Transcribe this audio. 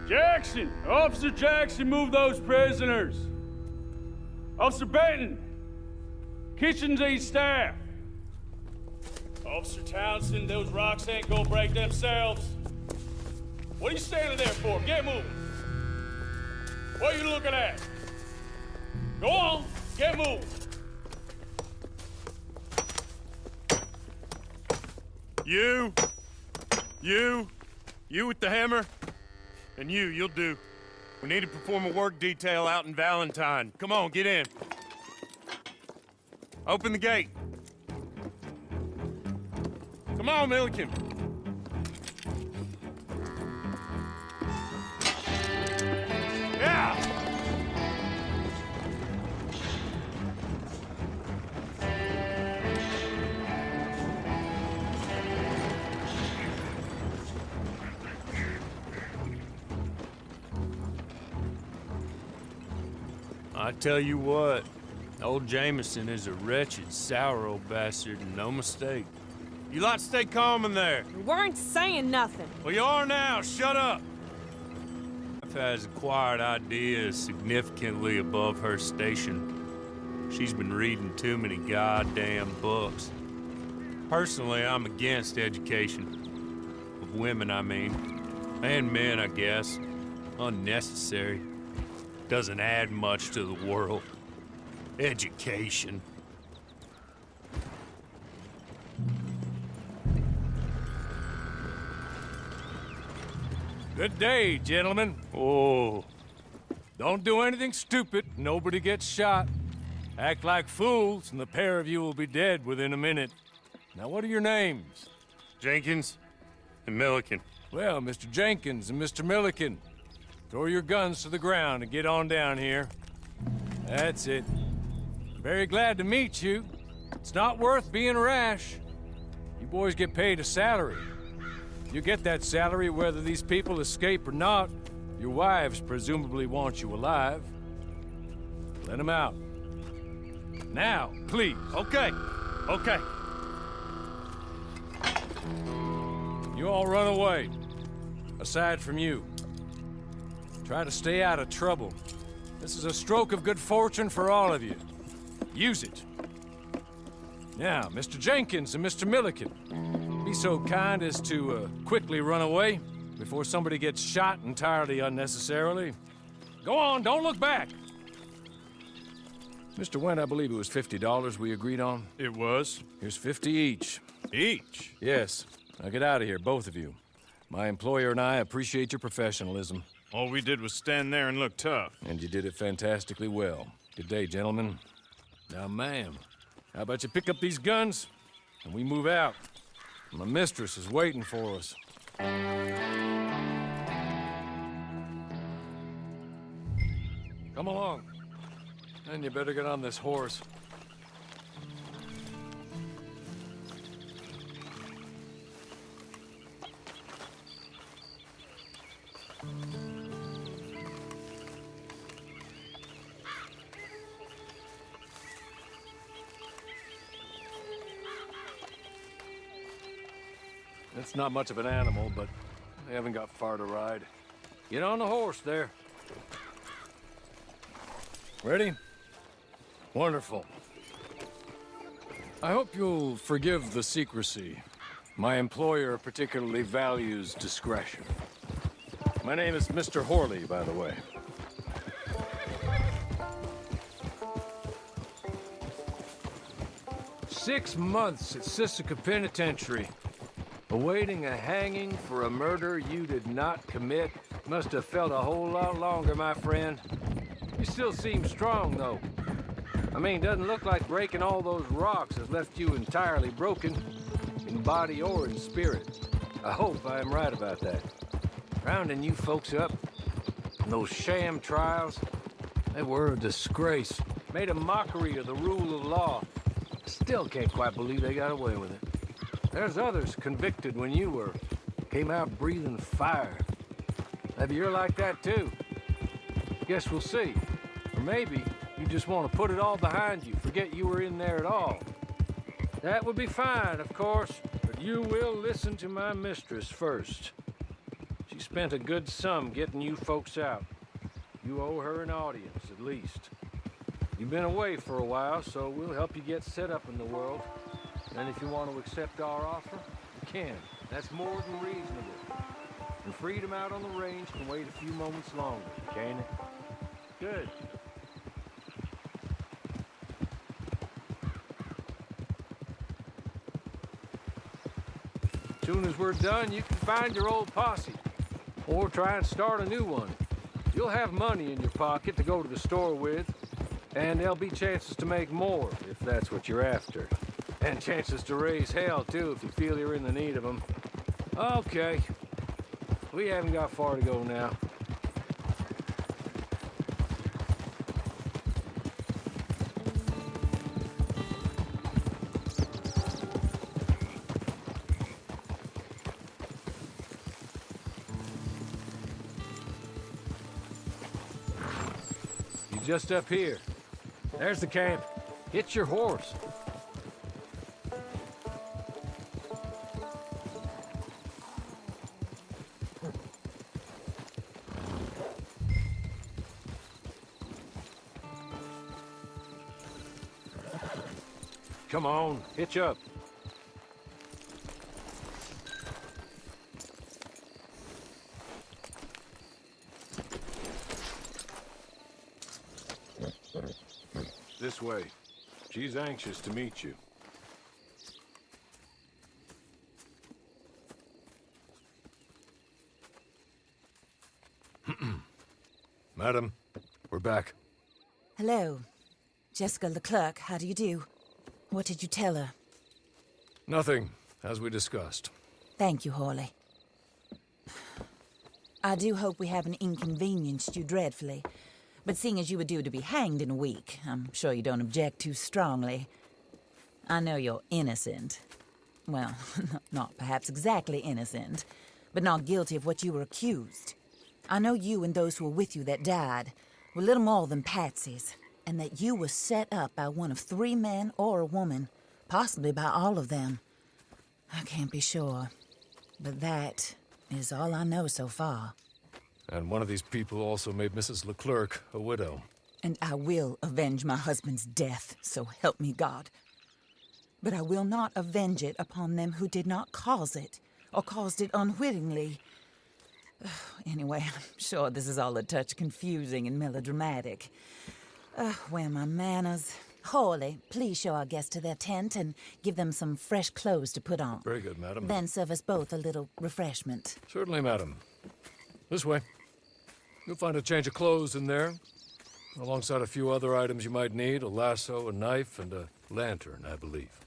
Jackson! Officer Jackson, move those prisoners! Officer Benton! Kitchens aid staff! Officer Townsend, those rocks ain't gonna break themselves. What are you standing there for? Get moving! What are you looking at? Go on, get moving! You with the hammer? And you'll do. We need to perform a work detail out in Valentine. Come on, get in. Open the gate. Come on, Milliken. Yeah! I tell you what, old Jameson is a wretched, sour old bastard, and no mistake. You lot stay calm in there. We weren't saying nothing. Well, you are now. Shut up. Wife has acquired ideas significantly above her station. She's been reading too many goddamn books. Personally, I'm against education. Of women, I mean. And men, I guess. Unnecessary. Doesn't add much to the world. Education. Good day, gentlemen. Oh. Don't do anything stupid. Nobody gets shot. Act like fools, and the pair of you will be dead within a minute. Now, what are your names? Jenkins and Milliken. Well, Mr. Jenkins and Mr. Milliken, throw your guns to the ground and get on down here. That's it. Very glad to meet you. It's not worth being rash. You boys get paid a salary. You get that salary whether these people escape or not. Your wives presumably want you alive. Let them out. Now, please. Okay. You all run away. Aside from you. Try to stay out of trouble. This is a stroke of good fortune for all of you. Use it. Now, Mr. Jenkins and Mr. Milliken, be so kind as to quickly run away before somebody gets shot entirely unnecessarily. Go on, don't look back. Mr. Wendt, I believe it was $50 we agreed on. It was. Here's 50 each. Each? Yes. Now get out of here, both of you. My employer and I appreciate your professionalism. All we did was stand there and look tough. And you did it fantastically well. Good day, gentlemen. Now, ma'am, how about you pick up these guns and we move out? My mistress is waiting for us. Come along. And you better get on this horse. It's not much of an animal, but they haven't got far to ride. Get on the horse there. Ready? Wonderful. I hope you'll forgive the secrecy. My employer particularly values discretion. My name is Mr. Horley, by the way. "6 months at Sisika Penitentiary. Awaiting a hanging for a murder you did not commit. Must have felt a whole lot longer, my friend. You still seem strong, though. I mean, doesn't look like breaking all those rocks has left you entirely broken, in body or in spirit. I hope I am right about that. Rounding you folks up, and those sham trials, they were a disgrace. Made a mockery of the rule of law. Still can't quite believe they got away with it. There's others convicted when you were. Came out breathing fire. Maybe you're like that too. Guess we'll see. Or maybe you just want to put it all behind you, forget you were in there at all. That would be fine, of course, but you will listen to my mistress first. She's spent a good sum getting you folks out. You owe her an audience, at least. You've been away for a while, so we'll help you get set up in the world. And if you want to accept our offer, you can. That's more than reasonable. And freedom out on the range can wait a few moments longer, can't it? Good. Soon as we're done, you can find your old posse. Or try and start a new one. You'll have money in your pocket to go to the store with. And there'll be chances to make more, if that's what you're after. And chances to raise hell, too, if you feel you're in the need of them. Okay. We haven't got far to go now. You're just up here. There's the camp. Get your horse. Come on, hitch up. This way. She's anxious to meet you. Madam, we're back. Hello. Jessica Leclerc, how do you do? What did you tell her? Nothing, as we discussed. Thank you, Hawley. I do hope we haven't inconvenienced you dreadfully. But seeing as you were due to be hanged in a week, I'm sure you don't object too strongly. I know you're innocent. Well, not perhaps exactly innocent, but not guilty of what you were accused. I know you and those who were with you that died were little more than patsies, and that you were set up by one of 3 men or a woman, possibly by all of them. I can't be sure, but that is all I know so far. And one of these people also made Mrs. Leclerc a widow. And I will avenge my husband's death, so help me God. But I will not avenge it upon them who did not cause it, or caused it unwittingly. Anyway, I'm sure this is all a touch confusing and melodramatic. Where are my manners? Hawley, please show our guests to their tent and give them some fresh clothes to put on. Very good, madam. Then serve us both a little refreshment. Certainly, madam. This way. You'll find a change of clothes in there, alongside a few other items you might need, a lasso, a knife, and a lantern, I believe.